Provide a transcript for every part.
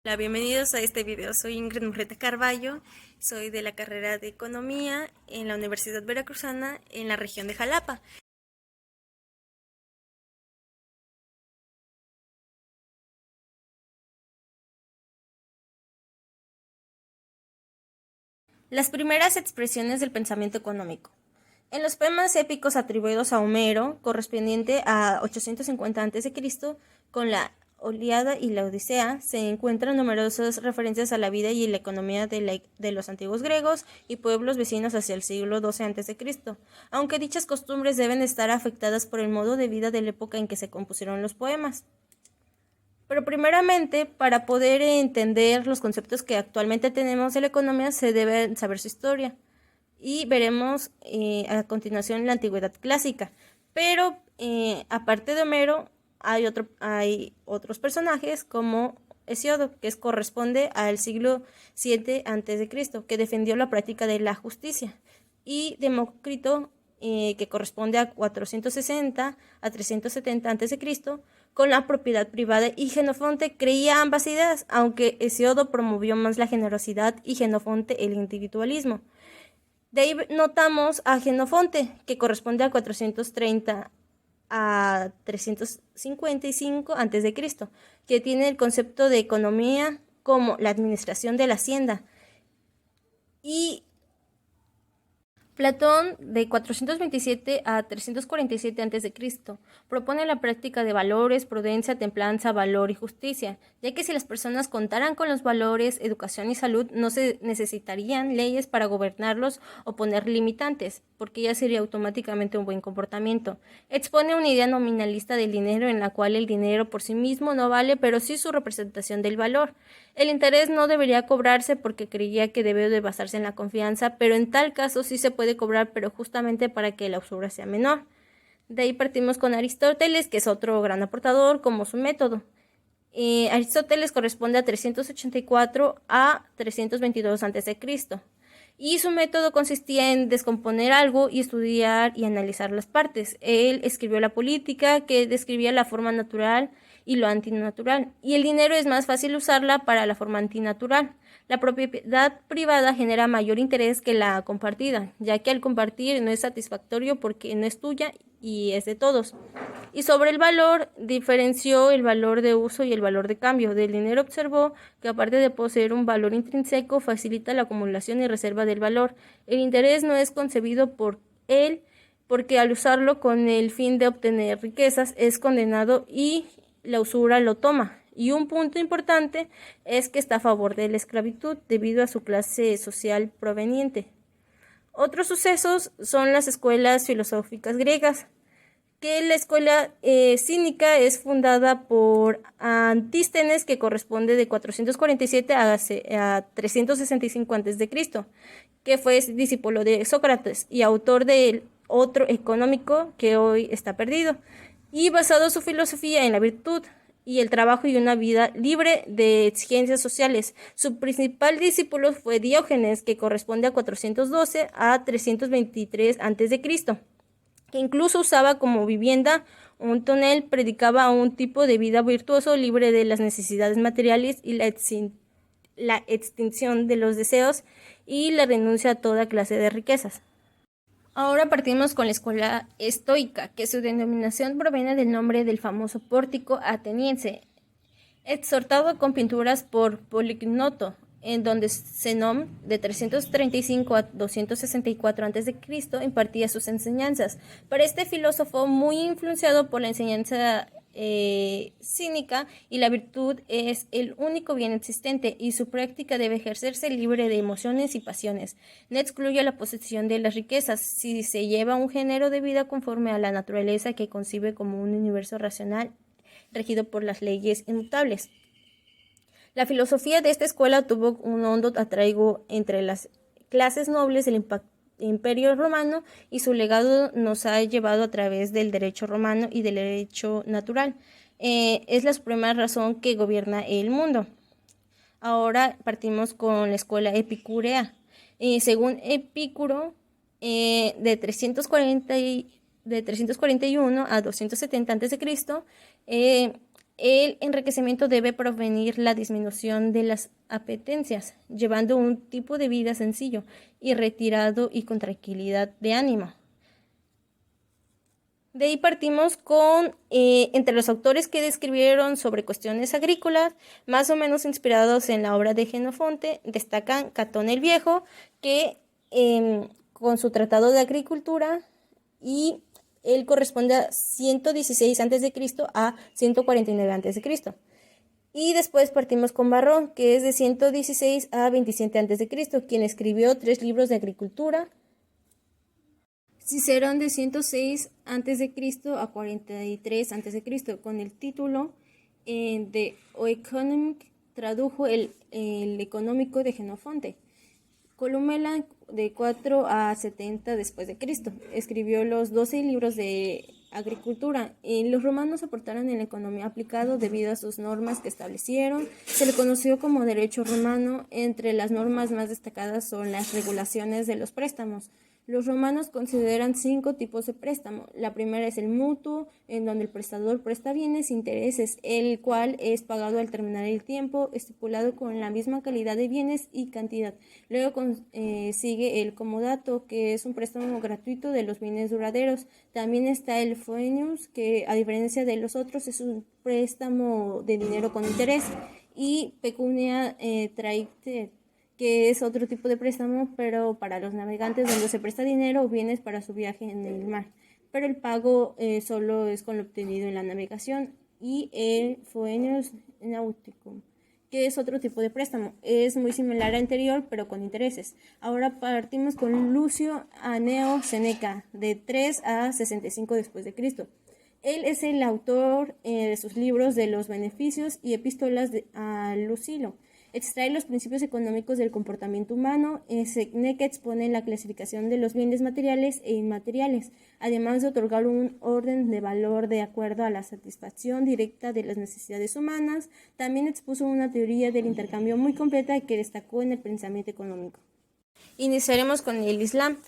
Hola, bienvenidos a este video. Soy Ingrid Murrieta Carballo, soy de la carrera de Economía en la Universidad Veracruzana en la región de Jalapa. Las primeras expresiones del pensamiento económico. En los poemas épicos atribuidos a Homero, correspondiente a 850 a.C., con la Ilíada y la Odisea, se encuentran numerosas referencias a la vida y la economía de los antiguos griegos y pueblos vecinos hacia el siglo XII a.C., aunque dichas costumbres deben estar afectadas por el modo de vida de la época en que se compusieron los poemas. Pero primeramente, para poder entender los conceptos que actualmente tenemos de la economía, se debe saber su historia. Y veremos a continuación la antigüedad clásica. Pero aparte de Homero, hay otros personajes como Hesiodo, que corresponde al siglo VII a.C., que defendió la práctica de la justicia, y Demócrito, que corresponde a 460 a 370 a.C., con la propiedad privada, y Jenofonte creía ambas ideas, aunque Hesiodo promovió más la generosidad y Jenofonte el individualismo. De ahí notamos a Jenofonte, que corresponde a 430 a 355 a.C., que tiene el concepto de economía como la administración de la hacienda. Y Platón, de 427 a 347 a.C., propone la práctica de valores, prudencia, templanza, valor y justicia, ya que si las personas contaran con los valores, educación y salud, no se necesitarían leyes para gobernarlos o poner limitantes, porque ya sería automáticamente un buen comportamiento. Expone una idea nominalista del dinero en la cual el dinero por sí mismo no vale, pero sí su representación del valor. El interés no debería cobrarse porque creía que debe de basarse en la confianza, pero en tal caso sí se puede cobrar, pero justamente para que la usura sea menor. De ahí partimos con Aristóteles, que es otro gran aportador, como su método. Aristóteles corresponde a 384 a 322 a.C., y su método consistía en descomponer algo y estudiar y analizar las partes. Él escribió la política, que describía la forma natural y lo antinatural, y el dinero es más fácil usarla para la forma antinatural. La propiedad privada genera mayor interés que la compartida, ya que al compartir no es satisfactorio porque no es tuya y es de todos. Y sobre el valor, diferenció el valor de uso y el valor de cambio. Del dinero observó que aparte de poseer un valor intrínseco, facilita la acumulación y reserva del valor. El interés no es concebido por él porque al usarlo con el fin de obtener riquezas es condenado y la usura lo toma. Y un punto importante es que está a favor de la esclavitud debido a su clase social proveniente. Otros sucesos son las escuelas filosóficas griegas, que la escuela cínica es fundada por Antístenes, que corresponde de 447 a 365 a.C., que fue discípulo de Sócrates y autor del otro económico que hoy está perdido, y basado su filosofía en la virtud y el trabajo y una vida libre de exigencias sociales. Su principal discípulo fue Diógenes, que corresponde a 412 a 323 a.C., que incluso usaba como vivienda un tonel, predicaba un tipo de vida virtuoso, libre de las necesidades materiales y la extinción de los deseos y la renuncia a toda clase de riquezas. Ahora partimos con la escuela estoica, que su denominación proviene del nombre del famoso pórtico ateniense, exhortado con pinturas por Polignoto, en donde Zenón, de 335 a 264 a.C., impartía sus enseñanzas. Para este filósofo, muy influenciado por la enseñanza cínica, y la virtud es el único bien existente, y su práctica debe ejercerse libre de emociones y pasiones. No excluye la posesión de las riquezas si se lleva un género de vida conforme a la naturaleza que concibe como un universo racional regido por las leyes inmutables. La filosofía de esta escuela tuvo un hondo arraigo entre las clases nobles del Imperio Romano, y su legado nos ha llevado a través del derecho romano y del derecho natural. Es la suprema razón que gobierna el mundo. Ahora partimos con la escuela epicúrea. Según Epicuro, de 341 a 270 a.C., El enriquecimiento debe provenir la disminución de las apetencias, llevando un tipo de vida sencillo y retirado y con tranquilidad de ánimo. De ahí partimos con, entre los autores que describieron sobre cuestiones agrícolas, más o menos inspirados en la obra de Jenofonte, destacan Catón el Viejo, que con su Tratado de Agricultura, y él corresponde a 116 a.C. a 149 a.C. Y después partimos con Varrón, que es de 116 a 27 a.C., quien escribió 3 libros de agricultura. Cicerón de 106 a.C. a 43 a.C., con el título de O Economic, tradujo el económico de Jenofonte. Columela de 4 a 70 después de Cristo. Escribió los 12 libros de agricultura. Los romanos aportaron en la economía aplicado debido a sus normas que establecieron. Se le conoció como derecho romano. Entre las normas más destacadas son las regulaciones de los préstamos. Los romanos consideran 5 tipos de préstamo. La primera es el mutuo, en donde el prestador presta bienes e intereses, el cual es pagado al terminar el tiempo estipulado con la misma calidad de bienes y cantidad. Luego sigue el comodato, que es un préstamo gratuito de los bienes duraderos. También está el foenius, que a diferencia de los otros es un préstamo de dinero con interés. Y pecunia traicte, que es otro tipo de préstamo, pero para los navegantes, donde se presta dinero o bienes para su viaje en el mar, pero el pago solo es con lo obtenido en la navegación. Y el foenius nauticum, que es otro tipo de préstamo, es muy similar al anterior, pero con intereses. Ahora partimos con Lucio Anneo Seneca, de 3 a 65 después de Cristo. Él es el autor de sus libros de los beneficios y epístolas a Lucilo. Extrae los principios económicos del comportamiento humano. Seneca expone la clasificación de los bienes materiales e inmateriales, además de otorgar un orden de valor de acuerdo a la satisfacción directa de las necesidades humanas. También expuso una teoría del intercambio muy completa que destacó en el pensamiento económico. Iniciaremos con el Islam,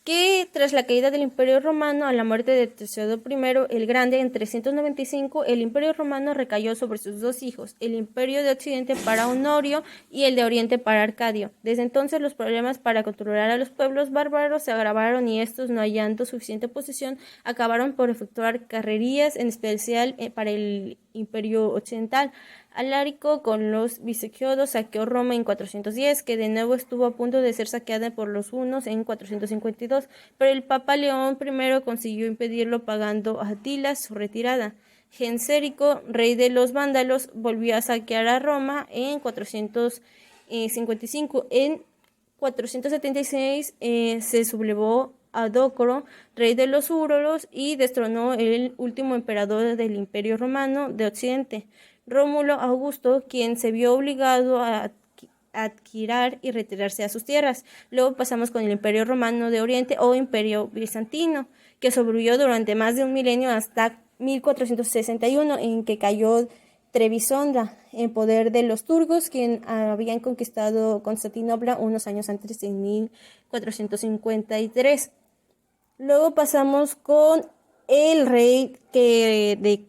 que tras la caída del Imperio Romano a la muerte de Teodoso I el Grande en 395, el Imperio Romano recayó sobre sus 2 hijos, el Imperio de Occidente para Honorio y el de Oriente para Arcadio. Desde entonces los problemas para controlar a los pueblos bárbaros se agravaron y estos, no hallando suficiente oposición, acabaron por efectuar carrerías, en especial para el Imperio Occidental. Alarico con los visigodos saqueó Roma en 410, que de nuevo estuvo a punto de ser saqueada por los hunos en 452, pero el Papa León I consiguió impedirlo pagando a Atila su retirada. Gensérico, rey de los vándalos, volvió a saquear a Roma en 455. En 476 se sublevó a Docoro, rey de los úrolos, y destronó el último emperador del Imperio Romano de Occidente, Rómulo Augusto, quien se vio obligado a adquirir y retirarse a sus tierras. Luego pasamos con el Imperio Romano de Oriente o Imperio Bizantino, que sobrevivió durante más de un milenio hasta 1461, en que cayó Trebisonda en poder de los turcos, quien habían conquistado Constantinopla unos años antes, en 1453. Luego pasamos con el rey que de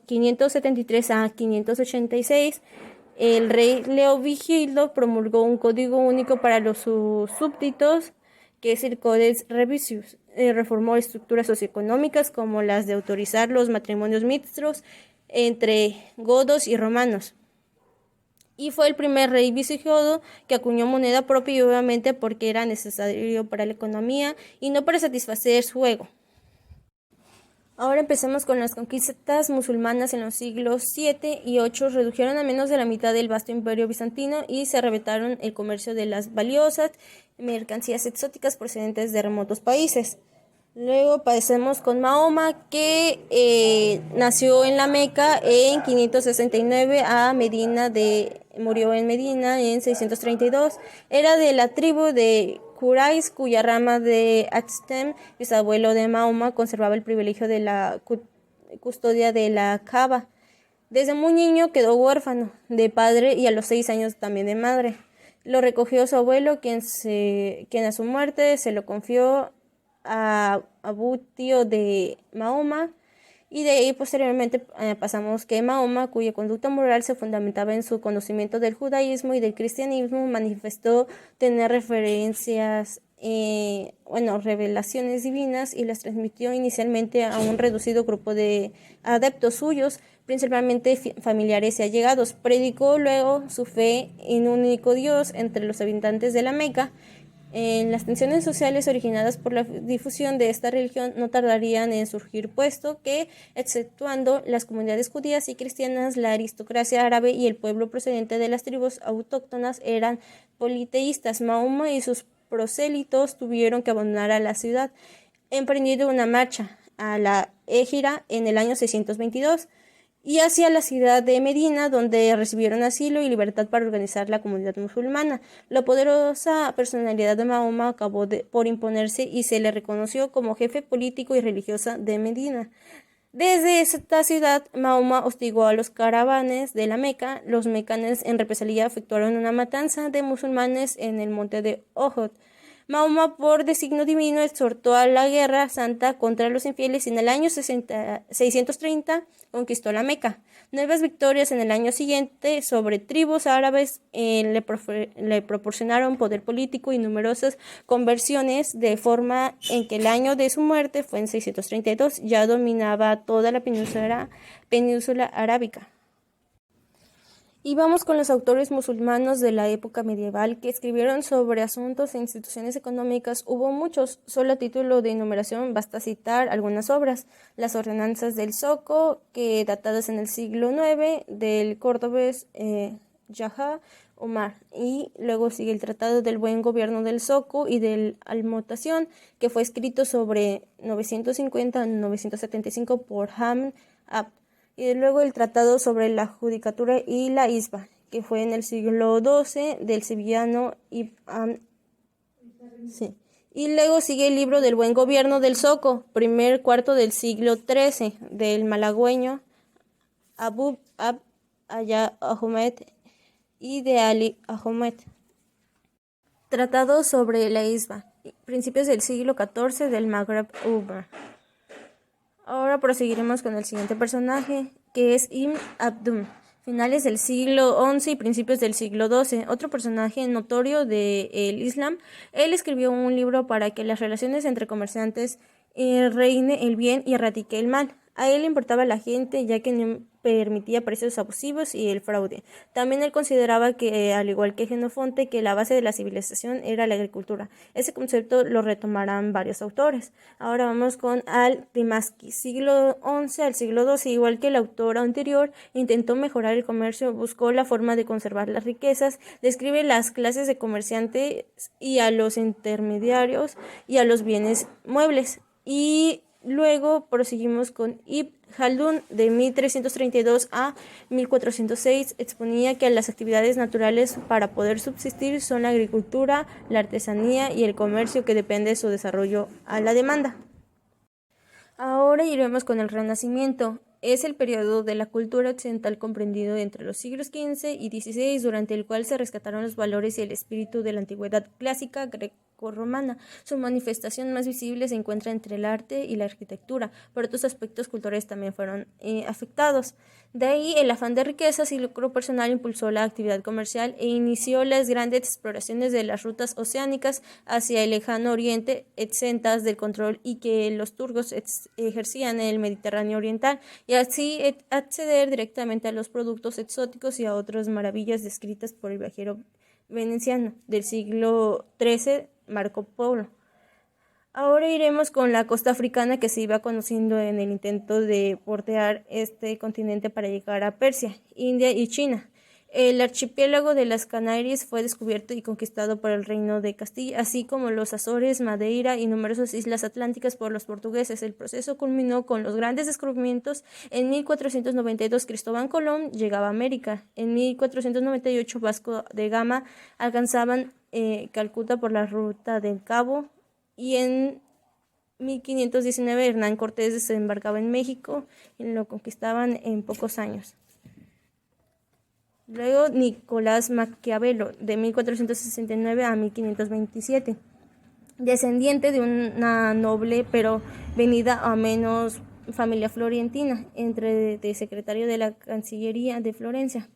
573 a 586, el rey Leovigildo promulgó un código único para los súbditos, que es el Codex Revisius. Reformó estructuras socioeconómicas como las de autorizar los matrimonios mixtos entre godos y romanos. Y fue el primer rey visigodo que acuñó moneda propia, y obviamente porque era necesario para la economía y no para satisfacer su ego. Ahora empecemos con las conquistas musulmanas en los siglos 7 y 8. Redujeron a menos de la mitad del vasto imperio bizantino y se arrebataron el comercio de las valiosas mercancías exóticas procedentes de remotos países. Luego pasemos con Mahoma, que nació en la Meca en 569, murió en Medina en 632. Era de la tribu de Quraysh, cuya rama de Atstem, bisabuelo de Mahoma, conservaba el privilegio de la custodia de la Kaaba. Desde muy niño quedó huérfano de padre y a los 6 años también de madre. Lo recogió su abuelo, quien a su muerte se lo confió a Abu, tío de Mahoma, Y de ahí posteriormente pasamos que Mahoma, cuya conducta moral se fundamentaba en su conocimiento del judaísmo y del cristianismo, manifestó tener revelaciones divinas y las transmitió inicialmente a un reducido grupo de adeptos suyos, principalmente familiares y allegados. Predicó luego su fe en un único Dios entre los habitantes de la Meca. Las tensiones sociales originadas por la difusión de esta religión no tardarían en surgir, puesto que, exceptuando las comunidades judías y cristianas, la aristocracia árabe y el pueblo procedente de las tribus autóctonas eran politeístas. Mahoma y sus prosélitos tuvieron que abandonar a la ciudad, emprendiendo una marcha a la Égira en el año 622 y hacia la ciudad de Medina, donde recibieron asilo y libertad para organizar la comunidad musulmana. La poderosa personalidad de Mahoma acabó por imponerse y se le reconoció como jefe político y religioso de Medina. Desde esta ciudad, Mahoma hostigó a los caravanes de la Meca. Los mecanes, en represalia, efectuaron una matanza de musulmanes en el monte de Uhud. Mahoma, por designio divino, exhortó a la guerra santa contra los infieles y en el año 630 conquistó la Meca. Nuevas victorias en el año siguiente sobre tribus árabes le proporcionaron poder político y numerosas conversiones, de forma en que el año de su muerte fue en 632, ya dominaba toda la península arábica. Y vamos con los autores musulmanes de la época medieval que escribieron sobre asuntos e instituciones económicas. Hubo muchos, solo a título de enumeración basta citar algunas obras. Las ordenanzas del Zoco, que datadas en el siglo IX, del cordobés Yahya Omar. Y luego sigue el Tratado del Buen Gobierno del Zoco y del Almotación, que fue escrito sobre 950-975 por Hamd Abd. Y luego el Tratado sobre la Judicatura y la Isba, que fue en el siglo XII, del sevillano Ibn. Sí. Y luego sigue el libro del Buen Gobierno del Zoco, primer cuarto del siglo XIII, del malagüeño Abu Abd Ahmed y de Ali Ahmed. Tratado sobre la Isba, principios del siglo XIV, del Maghreb Umar. Ahora proseguiremos con el siguiente personaje, que es Ibn Abdún, finales del siglo XI y principios del siglo XII, otro personaje notorio del Islam. Él escribió un libro para que las relaciones entre comerciantes reine el bien y erradique el mal. A él le importaba la gente, ya que no permitía precios abusivos y el fraude. También él consideraba que, al igual que Jenofonte, que la base de la civilización era la agricultura. Ese concepto lo retomarán varios autores. Ahora vamos con Al-Dimashqi, siglo XI al siglo XII. Igual que el autor anterior, intentó mejorar el comercio, buscó la forma de conservar las riquezas, describe las clases de comerciantes y a los intermediarios y a los bienes muebles. Y luego proseguimos con Ibn Khaldun, de 1332 a 1406, exponía que las actividades naturales para poder subsistir son la agricultura, la artesanía y el comercio, que depende de su desarrollo a la demanda. Ahora iremos con el Renacimiento. Es el periodo de la cultura occidental comprendido entre los siglos XV y XVI, durante el cual se rescataron los valores y el espíritu de la antigüedad clásica greco-romana. Su manifestación más visible se encuentra entre el arte y la arquitectura, pero otros aspectos culturales también fueron afectados. De ahí, el afán de riquezas y lucro personal impulsó la actividad comercial e inició las grandes exploraciones de las rutas oceánicas hacia el lejano oriente, exentas del control y que los turcos ejercían en el Mediterráneo oriental, y así acceder directamente a los productos exóticos y a otras maravillas descritas por el viajero veneciano del siglo XIII, Marco Polo. Ahora iremos con la costa africana, que se iba conociendo en el intento de bordear este continente para llegar a Persia, India y China. El archipiélago de las Canarias fue descubierto y conquistado por el Reino de Castilla, así como los Azores, Madeira y numerosas islas atlánticas por los portugueses. El proceso culminó con los grandes descubrimientos. En 1492 Cristóbal Colón llegaba a América. En 1498 Vasco de Gama alcanzaban Calcuta por la ruta del Cabo, y en 1519 Hernán Cortés desembarcaba en México y lo conquistaban en pocos años. Luego Nicolás Maquiavelo, de 1469 a 1527, descendiente de una noble pero venida a menos familia florentina, entre de secretario de la Cancillería de Florencia.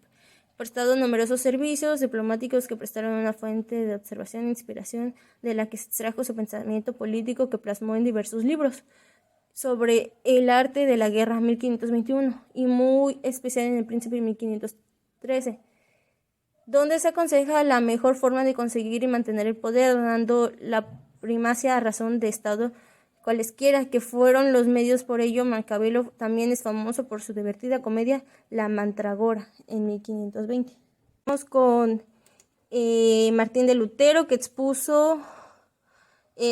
Prestado numerosos servicios diplomáticos que prestaron una fuente de observación e inspiración de la que se extrajo su pensamiento político que plasmó en diversos libros sobre el arte de la guerra 1521 y muy especial en El Príncipe 1513, donde se aconseja la mejor forma de conseguir y mantener el poder, dando la primacia a razón de Estado cualesquiera que fueron los medios. Por ello, Maquiavelo también es famoso por su divertida comedia La Mandragora en 1520. Vamos con Martín de Lutero, que expuso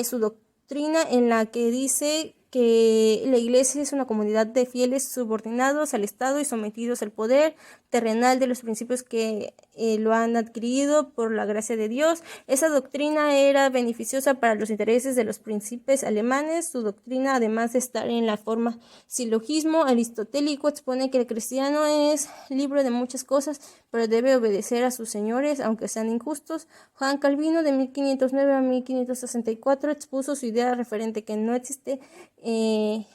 su doctrina en la que dice que la Iglesia es una comunidad de fieles subordinados al Estado y sometidos al poder terrenal de los principios que lo han adquirido por la gracia de Dios. Esa doctrina era beneficiosa para los intereses de los príncipes alemanes. Su doctrina, además de estar en la forma silogismo aristotélico, expone que el cristiano es libre de muchas cosas, pero debe obedecer a sus señores, aunque sean injustos. Juan Calvino, de 1509 a 1564, expuso su idea referente que no existe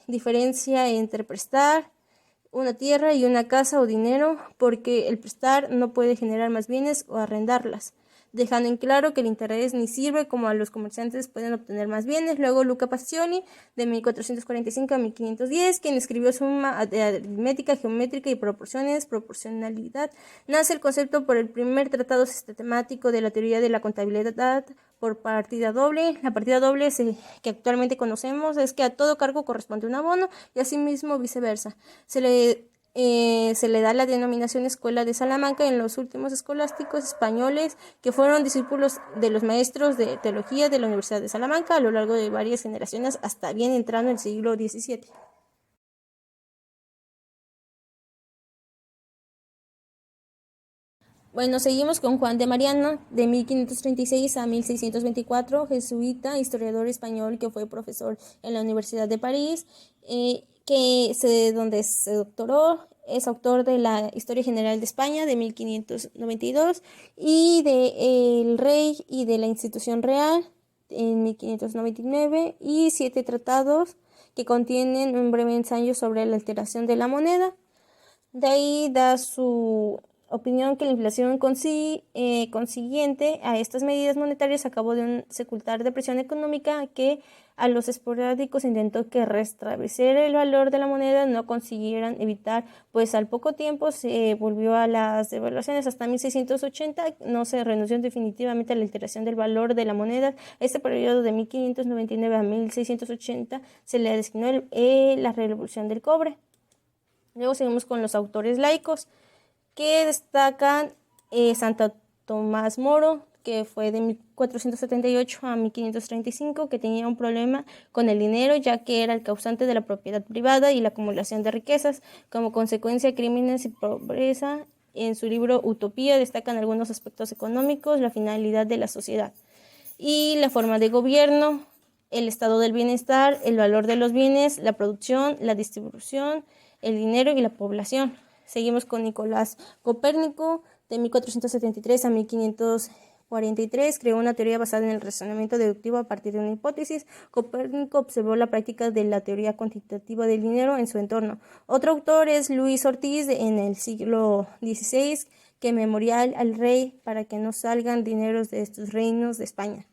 diferencia entre prestar una tierra y una casa o dinero, porque el prestar no puede generar más bienes o arrendarlas, dejando en claro que el interés ni sirve como a los comerciantes pueden obtener más bienes. Luego Luca Pacioli, de 1445 a 1510, quien escribió Suma de aritmética, geométrica y proporciones, proporcionalidad. Nace el concepto por el primer tratado sistemático de la teoría de la contabilidad por partida doble. La partida doble que actualmente conocemos es que a todo cargo corresponde un abono y asimismo viceversa. Se le da la denominación Escuela de Salamanca en los últimos escolásticos españoles que fueron discípulos de los maestros de teología de la Universidad de Salamanca a lo largo de varias generaciones hasta bien entrando el siglo XVII. Bueno, seguimos con Juan de Mariana, de 1536 a 1624, jesuita, historiador español que fue profesor en la Universidad de París, donde se doctoró. Es autor de la Historia General de España de 1592 y de El Rey y de la Institución Real en 1599 y 7 tratados que contienen un breve ensayo sobre la alteración de la moneda. De ahí da su opinión que la inflación consiguiente a estas medidas monetarias acabó de un secular depresión económica que a los esporádicos intentó que restablecer el valor de la moneda no consiguieran evitar, pues al poco tiempo se volvió a las devaluaciones. Hasta 1680 no se renunció definitivamente a la alteración del valor de la moneda. Este periodo de 1599 a 1680 se le designó la revolución del cobre. Luego seguimos con los autores laicos, que destacan Santo Tomás Moro, que fue de 1478 a 1535, que tenía un problema con el dinero, ya que era el causante de la propiedad privada y la acumulación de riquezas, como consecuencia de crímenes y pobreza. En su libro Utopía destacan algunos aspectos económicos, la finalidad de la sociedad y la forma de gobierno, el estado del bienestar, el valor de los bienes, la producción, la distribución, el dinero y la población. Seguimos con Nicolás Copérnico, de 1473 a 1543, creó una teoría basada en el razonamiento deductivo a partir de una hipótesis. Copérnico observó la práctica de la teoría cuantitativa del dinero en su entorno. Otro autor es Luis Ortiz, en el siglo XVI, que memorial al rey para que no salgan dineros de estos reinos de España.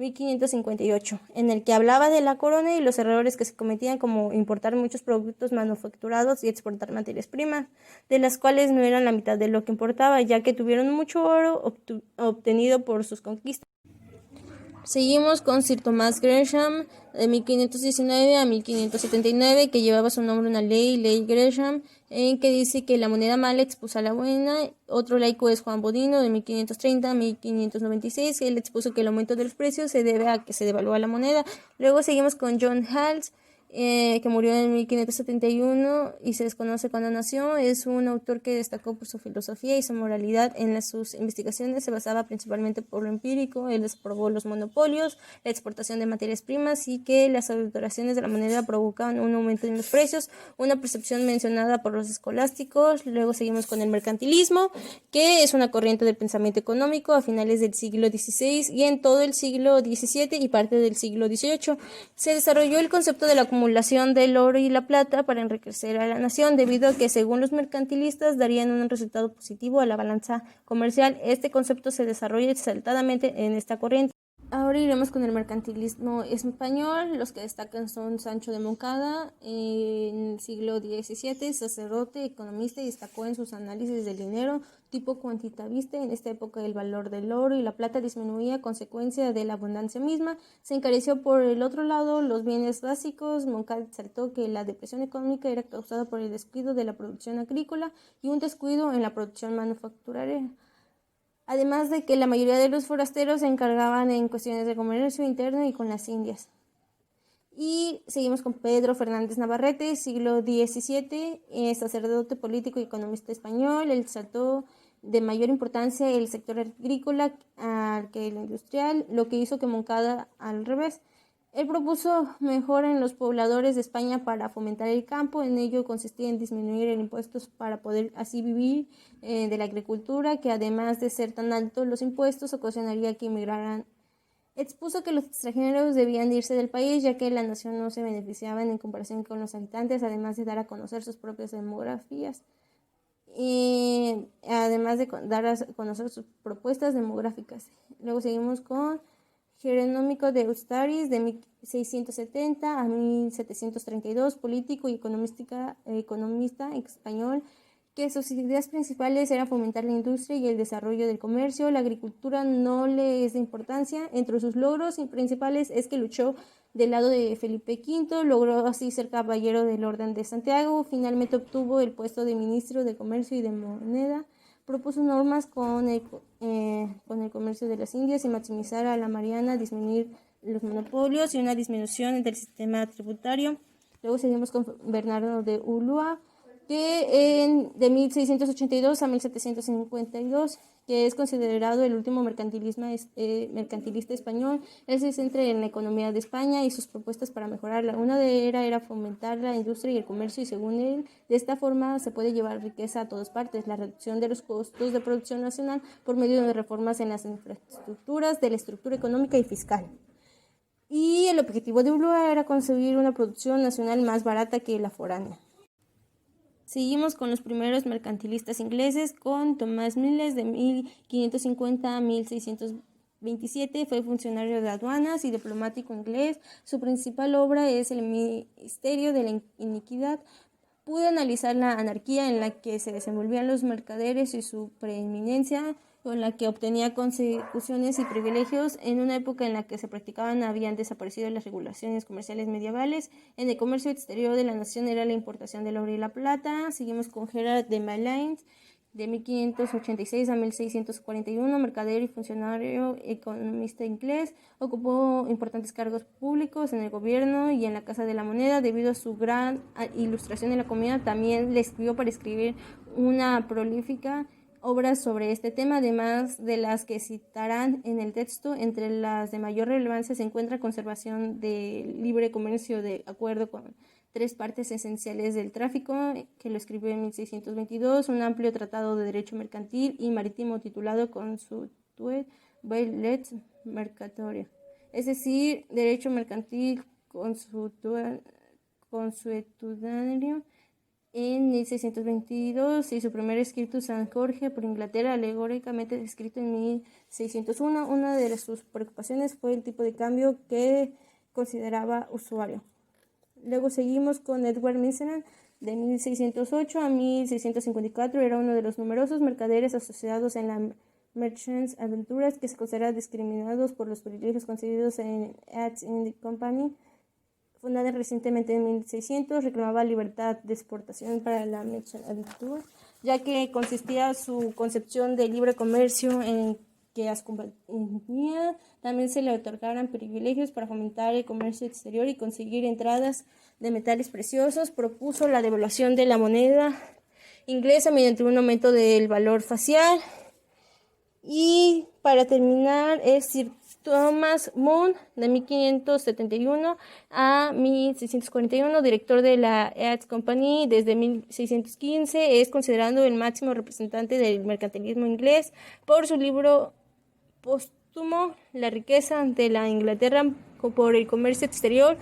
1558, en el que hablaba de la corona y los errores que se cometían, como importar muchos productos manufacturados y exportar materias primas, de las cuales no eran la mitad de lo que importaba, ya que tuvieron mucho oro obtenido por sus conquistas. Seguimos con Sir Thomas Gresham, de 1519 a 1579, que llevaba su nombre una ley Gresham, en que dice que la moneda mala expuso a la buena. Otro laico es Juan Bodino, de 1530 a 1596, él expuso que el aumento de los precios se debe a que se devalúa la moneda. Luego seguimos con John Hals, que murió en 1571 y se desconoce cuándo nació. Es un autor que destacó por su filosofía y su moralidad. En sus investigaciones se basaba principalmente por lo empírico. Él desprobó los monopolios, la exportación de materias primas y que las adulteraciones de la moneda provocaban un aumento en los precios, una percepción mencionada por los escolásticos. Luego seguimos con el mercantilismo, que es una corriente del pensamiento económico a finales del siglo XVI y en todo el siglo XVII y parte del siglo XVIII. Se desarrolló el concepto de la acumulación acumulación del oro y la plata para enriquecer a la nación, debido a que, según los mercantilistas, darían un resultado positivo a la balanza comercial. Este concepto se desarrolla exaltadamente en esta corriente. Ahora iremos con el mercantilismo español. Los que destacan son Sancho de Moncada, en el siglo XVII, sacerdote, economista, y destacó en sus análisis del dinero tipo cuantitativista. En esta época el valor del oro y la plata disminuía a consecuencia de la abundancia misma. Se encareció por el otro lado los bienes básicos. Moncada exaltó que la depresión económica era causada por el descuido de la producción agrícola y un descuido en la producción manufacturera. Además de que la mayoría de los forasteros se encargaban en cuestiones de comercio interno y con las Indias. Y seguimos con Pedro Fernández Navarrete, siglo XVII, sacerdote, político y economista español. Él saltó de mayor importancia el sector agrícola que el industrial, lo que hizo que Moncada al revés. Él propuso mejora en los pobladores de España para fomentar el campo. En ello consistía en disminuir el impuestos para poder así vivir de la agricultura, que además de ser tan altos los impuestos ocasionaría que emigraran. Expuso que los extranjeros debían irse del país, ya que la nación no se beneficiaba en comparación con los habitantes, además de dar a conocer sus propias demografías. Además de dar a conocer sus propuestas demográficas. Luego seguimos con Jerónimo de Ustaris, de 1670 a 1732, político y economista español, que sus ideas principales eran fomentar la industria y el desarrollo del comercio. La agricultura no le es de importancia. Entre sus logros principales es que luchó del lado de Felipe V, logró así ser caballero del Orden de Santiago, finalmente obtuvo el puesto de ministro de Comercio y de Moneda. Propuso normas con el comercio de las Indias y maximizar a la Mariana, disminuir los monopolios y una disminución del sistema tributario. Luego seguimos con Bernardo de Ulloa, que de 1682 a 1752, que es considerado el último mercantilista español. Él se centra en la economía de España y sus propuestas para mejorarla. Una de ellas era fomentar la industria y el comercio, y según él, de esta forma se puede llevar riqueza a todas partes. La reducción de los costos de producción nacional por medio de reformas en las infraestructuras, de la estructura económica y fiscal. Y el objetivo de Ulloa era conseguir una producción nacional más barata que la foránea. Seguimos con los primeros mercantilistas ingleses, con Thomas Milnes, de 1550 a 1627. Fue funcionario de aduanas y diplomático inglés. Su principal obra es El misterio de la iniquidad. Pudo analizar la anarquía en la que se desenvolvían los mercaderes y su preeminencia, con la que obtenía consecuciones y privilegios. En una época en la que se practicaban habían desaparecido las regulaciones comerciales medievales. En el comercio exterior de la nación era la importación del oro y la plata. Seguimos con Gerard de Malines, de 1586 a 1641, mercader y funcionario economista inglés. Ocupó importantes cargos públicos en el gobierno y en la Casa de la Moneda. Debido a su gran ilustración en la comida, también le escribió para escribir una prolífica obras sobre este tema, además de las que citarán en el texto. Entre las de mayor relevancia se encuentra Conservación del libre comercio de acuerdo con tres partes esenciales del tráfico, que lo escribió en 1622, un amplio tratado de derecho mercantil y marítimo titulado Consuetude Lex Mercatoria, es decir, derecho mercantil consuetudario, en 1622, y su primer escrito, San Jorge por Inglaterra, alegóricamente escrito en 1601. Una de sus preocupaciones fue el tipo de cambio que consideraba usuario. Luego seguimos con Edward Misson, de 1608 a 1654. Era uno de los numerosos mercaderes asociados en la Merchants Adventurers, que se consideran discriminados por los privilegios concedidos en East India Company, fundada recientemente en 1600. Reclamaba libertad de exportación para la Merchant Adventurers, ya que consistía su concepción de libre comercio en que las compañías también se le otorgaran privilegios para fomentar el comercio exterior y conseguir entradas de metales preciosos. Propuso la devaluación de la moneda inglesa mediante un aumento del valor facial. Y para terminar es Sir Thomas Moon, de 1571 a 1641, director de la East Company desde 1615. Es considerado el máximo representante del mercantilismo inglés por su libro póstumo La riqueza de la Inglaterra por el comercio exterior,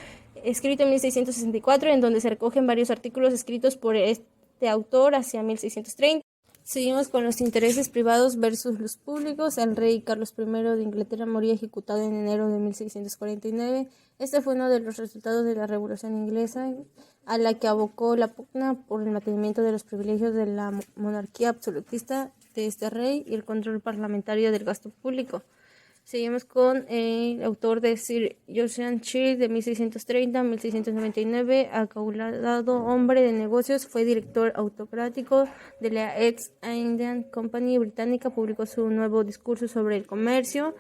escrito en 1664, en donde se recogen varios artículos escritos por este autor hacia 1630. Seguimos con los intereses privados versus los públicos. El rey Carlos I de Inglaterra moría ejecutado en enero de 1649. Este fue uno de los resultados de la Revolución Inglesa, a la que abocó la pugna por el mantenimiento de los privilegios de la monarquía absolutista de este rey y el control parlamentario del gasto público. Seguimos con el autor de Sir Joshua Child de 1630 a 1699, acaudalado hombre de negocios, fue director autocrático de la East Indian Company británica, publicó su nuevo discurso sobre el comercio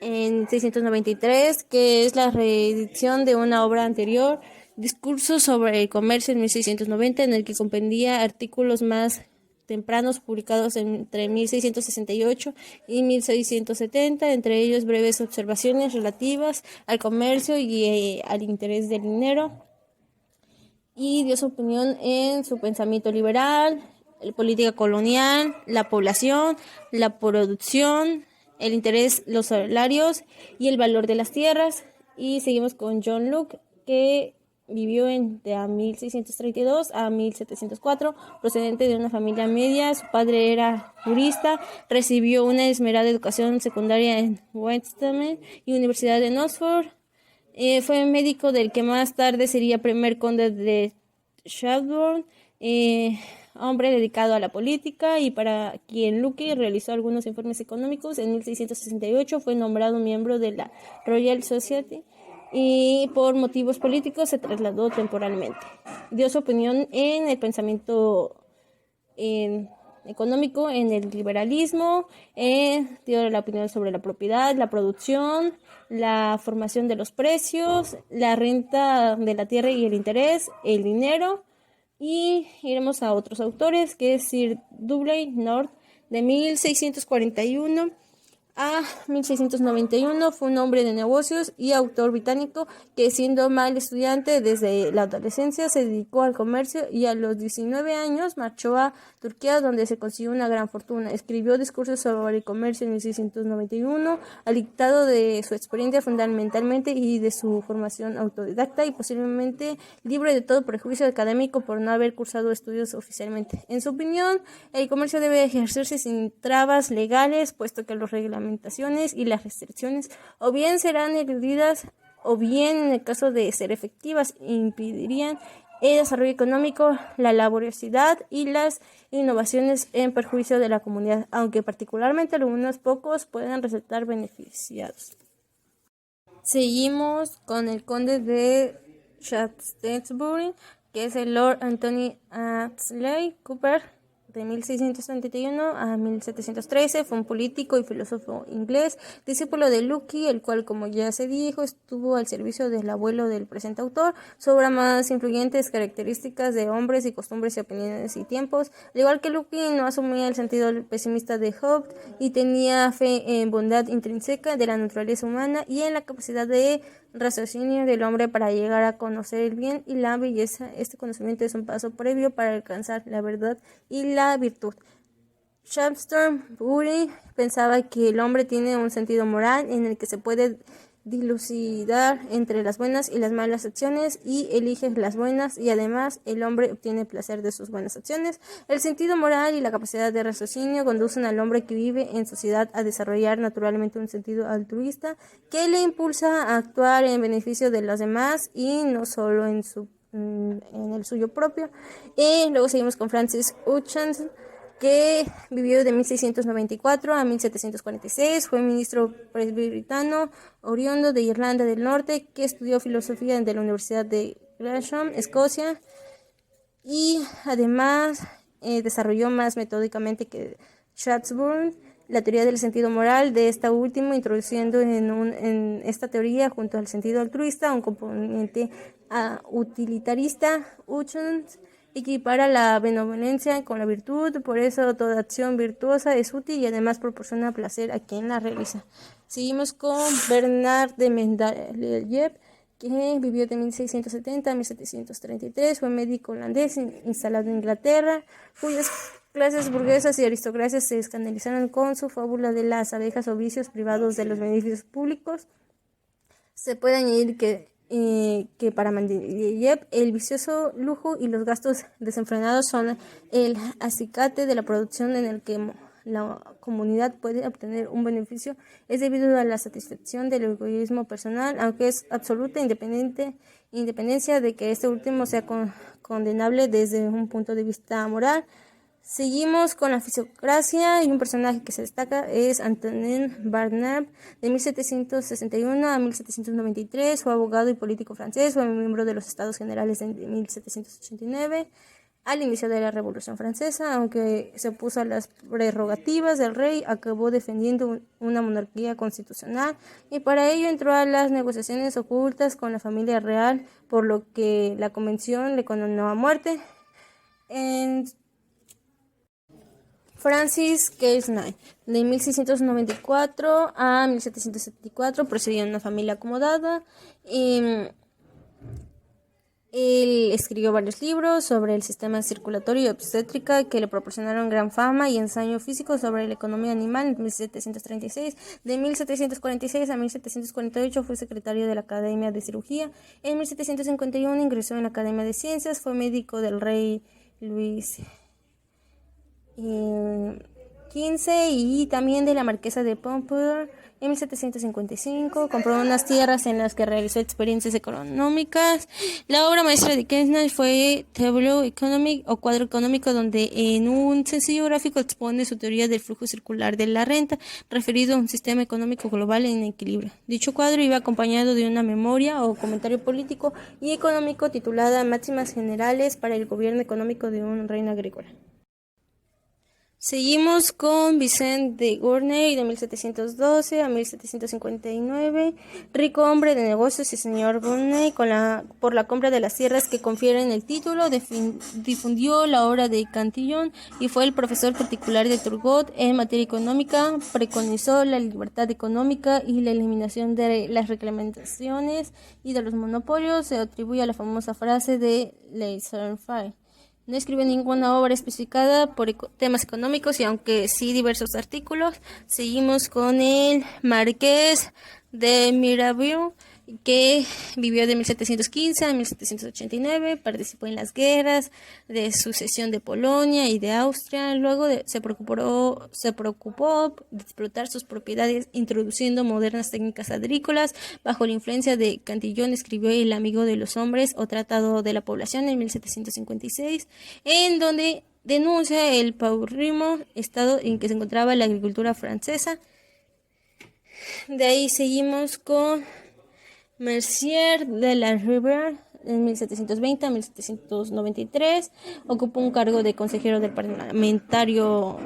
en 1693, que es la reedición de una obra anterior, Discurso sobre el comercio en 1690, en el que comprendía artículos más tempranos publicados entre 1668 y 1670, entre ellos breves observaciones relativas al comercio y al interés del dinero, y dio su opinión en su pensamiento liberal, la política colonial, la población, la producción, el interés, los salarios y el valor de las tierras. Y seguimos con John Locke, que vivió de 1632 a 1704, procedente de una familia media. Su padre era jurista, recibió una esmerada educación secundaria en Westminster y Universidad de Oxford. Fue médico del que más tarde sería primer conde de Shelburne, hombre dedicado a la política y para quien Locke realizó algunos informes económicos. En 1668 fue nombrado miembro de la Royal Society y por motivos políticos se trasladó temporalmente. Dio su opinión en el pensamiento económico, en el liberalismo, dio la opinión sobre la propiedad, la producción, la formación de los precios, la renta de la tierra y el interés, el dinero. Y iremos a otros autores, que es Sir Dudley North, de 1641 a 1691, fue un hombre de negocios y autor británico que, siendo mal estudiante desde la adolescencia, se dedicó al comercio y a los 19 años marchó a Turquía, donde se consiguió una gran fortuna. Escribió discursos sobre el comercio en 1691, al dictado de su experiencia fundamentalmente y de su formación autodidacta, y posiblemente libre de todo prejuicio académico por no haber cursado estudios oficialmente. En su opinión, el comercio debe ejercerse sin trabas legales, puesto que los reglamentos y las restricciones o bien serán eludidas o bien, en el caso de ser efectivas, impedirían el desarrollo económico, la laboriosidad y las innovaciones en perjuicio de la comunidad, aunque particularmente algunos pocos puedan resultar beneficiados. Seguimos con el conde de Shaftesbury, que es el Lord Anthony Ashley Cooper, de 1631 a 1713, fue un político y filósofo inglés, discípulo de Locke, el cual, como ya se dijo, estuvo al servicio del abuelo del presente autor. Su obra más influyente es Características de hombres y costumbres y opiniones y tiempos. Al igual que Locke, no asumía el sentido pesimista de Hobbes y tenía fe en bondad intrínseca de la naturaleza humana y en la capacidad de raciocinio del hombre para llegar a conocer el bien y la belleza. Este conocimiento es un paso previo para alcanzar la verdad y la virtud. Shaftesbury pensaba que el hombre tiene un sentido moral en el que se puede dilucidar entre las buenas y las malas acciones y elige las buenas, y además el hombre obtiene placer de sus buenas acciones. El sentido moral y la capacidad de raciocinio conducen al hombre que vive en sociedad a desarrollar naturalmente un sentido altruista que le impulsa a actuar en beneficio de los demás y no solo en el suyo propio. Y luego seguimos con Francis Hutchinson, que vivió de 1694 a 1746, fue ministro presbiteriano oriundo de Irlanda del Norte, que estudió filosofía en la Universidad de Glasgow, Escocia, y además desarrolló más metódicamente que Shaftesbury la teoría del sentido moral de esta última, introduciendo en esta teoría, junto al sentido altruista, un componente utilitarista. Hutchinson equipara la benevolencia con la virtud, por eso toda acción virtuosa es útil y además proporciona placer a quien la realiza. Seguimos con Bernard de Mendeleev, que vivió de 1670 a 1733, fue médico holandés instalado en Inglaterra, cuyas clases burguesas y aristocracias se escandalizaron con su fábula de las abejas o vicios privados de los beneficios públicos. Se puede añadir que que para Mendeleev el vicioso lujo y los gastos desenfrenados son el acicate de la producción en el que la comunidad puede obtener un beneficio es debido a la satisfacción del egoísmo personal, aunque es absoluta independencia de que este último sea condenable desde un punto de vista moral. Seguimos con la fisiocracia y un personaje que se destaca es Antonin Barnave, de 1761 a 1793, fue abogado y político francés, fue miembro de los Estados Generales de 1789, al inicio de la Revolución Francesa, aunque se opuso a las prerrogativas del rey, acabó defendiendo una monarquía constitucional y para ello entró a las negociaciones ocultas con la familia real, por lo que la convención le condenó a muerte. Francis Galsworthy, de 1694 a 1774, procedía de una familia acomodada. Él escribió varios libros sobre el sistema circulatorio y obstétrica que le proporcionaron gran fama y ensayo físico sobre la economía animal en 1736. De 1746 a 1748 fue secretario de la Academia de Cirugía. En 1751 ingresó en la Academia de Ciencias, fue médico del rey Luis XV y también de la marquesa de Pompadour. En 1755 compró unas tierras en las que realizó experiencias económicas. La obra maestra de Galsworthy fue Tableau Economique o cuadro económico, donde en un sencillo gráfico expone su teoría del flujo circular de la renta, referido a un sistema económico global en equilibrio. Dicho cuadro iba acompañado de una memoria o comentario político y económico titulada Máximas Generales para el Gobierno Económico de un Reino Agrícola. Seguimos con Vicente de Gournay, de 1712 a 1759, rico hombre de negocios y señor Gournay, por la compra de las tierras que confieren el título, difundió la obra de Cantillon y fue el profesor particular de Turgot en materia económica, preconizó la libertad económica y la eliminación de las reglamentaciones y de los monopolios. Se atribuye a la famosa frase de laissez-faire. No escribe ninguna obra especificada por temas económicos y aunque sí diversos artículos. Seguimos con el Marqués de Mirabeau, que vivió de 1715 a 1789, participó en las guerras de sucesión de Polonia y de Austria. Luego se preocupó de explotar sus propiedades introduciendo modernas técnicas agrícolas. Bajo la influencia de Cantillon escribió El amigo de los hombres o Tratado de la población en 1756, en donde denuncia el paupérrimo estado en que se encontraba la agricultura francesa. De ahí seguimos con Mercier de la Rivière, en 1720 a 1793, ocupó un cargo de consejero del Parlamento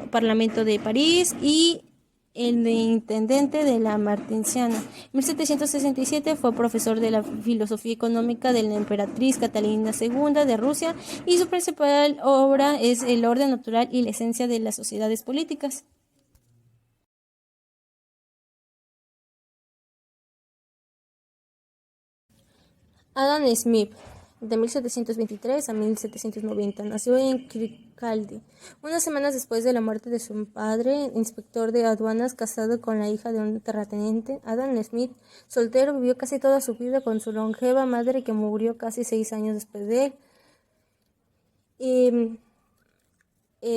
de París y el de intendente de la Martinciana. En 1767 fue profesor de la filosofía económica de la emperatriz Catalina II de Rusia y su principal obra es El orden natural y la esencia de las sociedades políticas. Adam Smith, de 1723 a 1790, nació en Kirkcaldy. Unas semanas después de la muerte de su padre, inspector de aduanas, casado con la hija de un terrateniente, Adam Smith, soltero, vivió casi toda su vida con su longeva madre que murió casi 6 años después de él.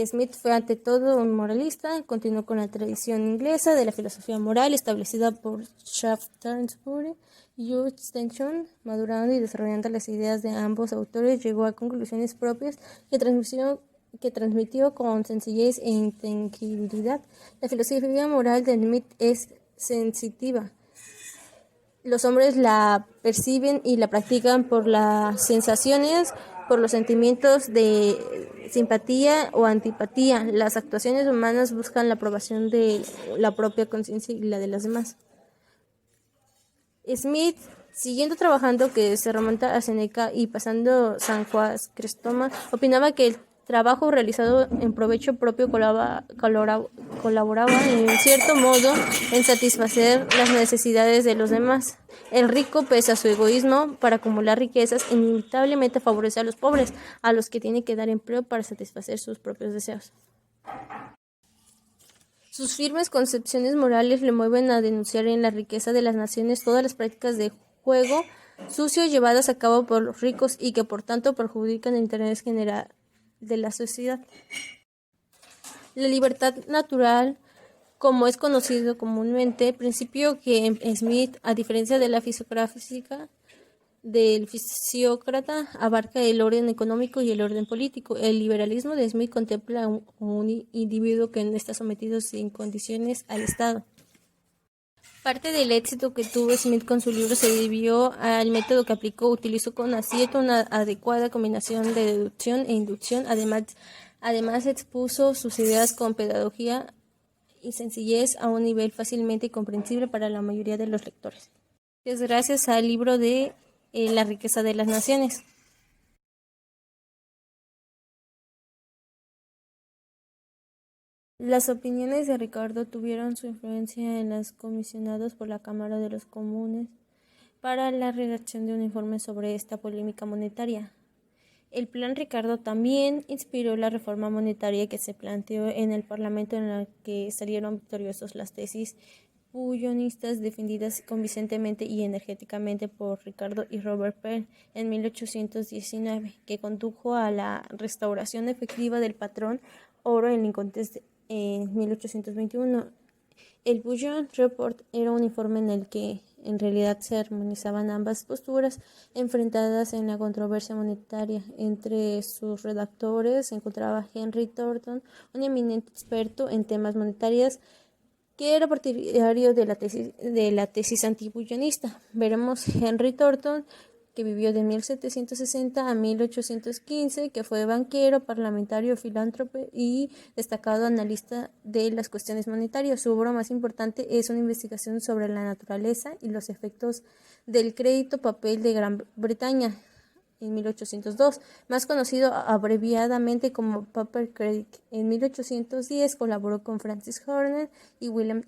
Smith fue ante todo un moralista, continuó con la tradición inglesa de la filosofía moral establecida por Shaftesbury y Tennyson, madurando y desarrollando las ideas de ambos autores, llegó a conclusiones propias que transmitió con sencillez e inteligibilidad. La filosofía moral de Smith es sensitiva. Los hombres la perciben y la practican por las sensaciones, por los sentimientos de simpatía o antipatía. Las actuaciones humanas buscan la aprobación de la propia conciencia y la de los demás. Smith, siguiendo trabajando que se remonta a Seneca y pasando San Juan Cristóbal, opinaba que el trabajo realizado en provecho propio colaboraba en cierto modo en satisfacer las necesidades de los demás. El rico, pese a su egoísmo para acumular riquezas, inevitablemente favorece a los pobres, a los que tiene que dar empleo para satisfacer sus propios deseos. Sus firmes concepciones morales le mueven a denunciar en la riqueza de las naciones todas las prácticas de juego sucios llevados a cabo por los ricos y que por tanto perjudican el interés general de la sociedad. La libertad natural, como es conocido comúnmente, principio que Smith, a diferencia de la fisiocrática del fisiócrata, abarca el orden económico y el orden político. El liberalismo de Smith contempla un individuo que no está sometido sin condiciones al Estado. Parte del éxito que tuvo Smith con su libro se debió al método que aplicó. Utilizó con acierto una adecuada combinación de deducción e inducción. Además expuso sus ideas con pedagogía y sencillez a un nivel fácilmente comprensible para la mayoría de los lectores. Es gracias al libro de La riqueza de las naciones. Las opiniones de Ricardo tuvieron su influencia en los comisionados por la Cámara de los Comunes para la redacción de un informe sobre esta polémica monetaria. El Plan Ricardo también inspiró la reforma monetaria que se planteó en el Parlamento, en la que salieron victoriosos las tesis bullonistas defendidas convincentemente y energéticamente por Ricardo y Robert Peel en 1819, que condujo a la restauración efectiva del patrón oro en Lincolntes en 1821. El Bullion Report era un informe en el que en realidad se armonizaban ambas posturas enfrentadas en la controversia monetaria. Entre sus redactores se encontraba Henry Thornton, un eminente experto en temas monetarios que era partidario de la tesis antibullonista. Veremos Henry Thornton, que vivió de 1760 a 1815, que fue banquero, parlamentario, filántropo y destacado analista de las cuestiones monetarias. Su obra más importante es una investigación sobre la naturaleza y los efectos del crédito papel de Gran Bretaña en 1802, más conocido abreviadamente como Paper Credit. En 1810 colaboró con Francis Horner y William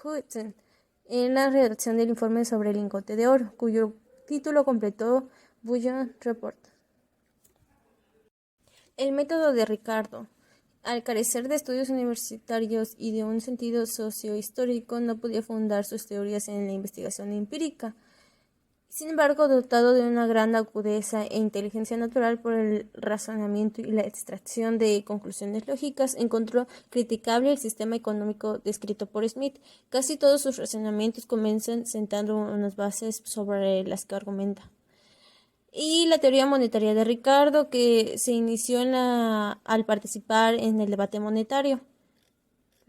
Hudson en la redacción del informe sobre el lingote de oro, cuyo título completó Bullion Report. El método de Ricardo. Al carecer de estudios universitarios y de un sentido sociohistórico, no podía fundar sus teorías en la investigación empírica. Sin embargo, dotado de una gran agudeza e inteligencia natural por el razonamiento y la extracción de conclusiones lógicas, encontró criticable el sistema económico descrito por Smith. Casi todos sus razonamientos comienzan sentando unas bases sobre las que argumenta. Y la teoría monetaria de Ricardo, que se inició al participar en el debate monetario.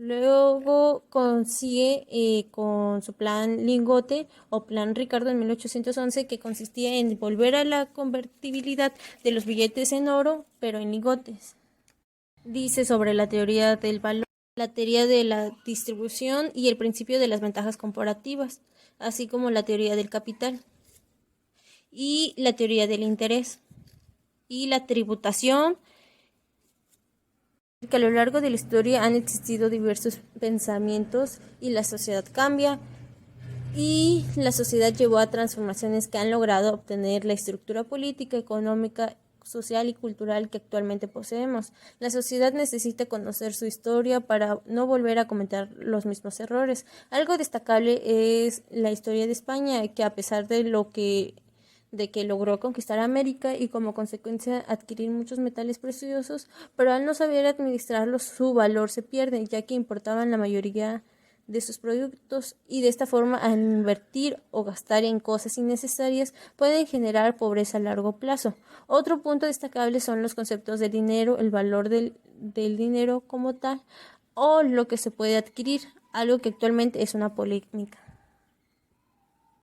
Luego consigue con su plan Lingote o plan Ricardo en 1811, que consistía en volver a la convertibilidad de los billetes en oro, pero en lingotes. Dice sobre la teoría del valor, la teoría de la distribución y el principio de las ventajas comparativas, así como la teoría del capital y la teoría del interés y la tributación, que a lo largo de la historia han existido diversos pensamientos y la sociedad cambia y la sociedad llevó a transformaciones que han logrado obtener la estructura política, económica, social y cultural que actualmente poseemos. La sociedad necesita conocer su historia para no volver a cometer los mismos errores. Algo destacable es la historia de España, que a pesar de que logró conquistar América y como consecuencia adquirir muchos metales preciosos, pero al no saber administrarlos su valor se pierde, ya que importaban la mayoría de sus productos y de esta forma al invertir o gastar en cosas innecesarias pueden generar pobreza a largo plazo. Otro punto destacable son los conceptos de dinero, el valor del dinero como tal o lo que se puede adquirir, algo que actualmente es una polémica.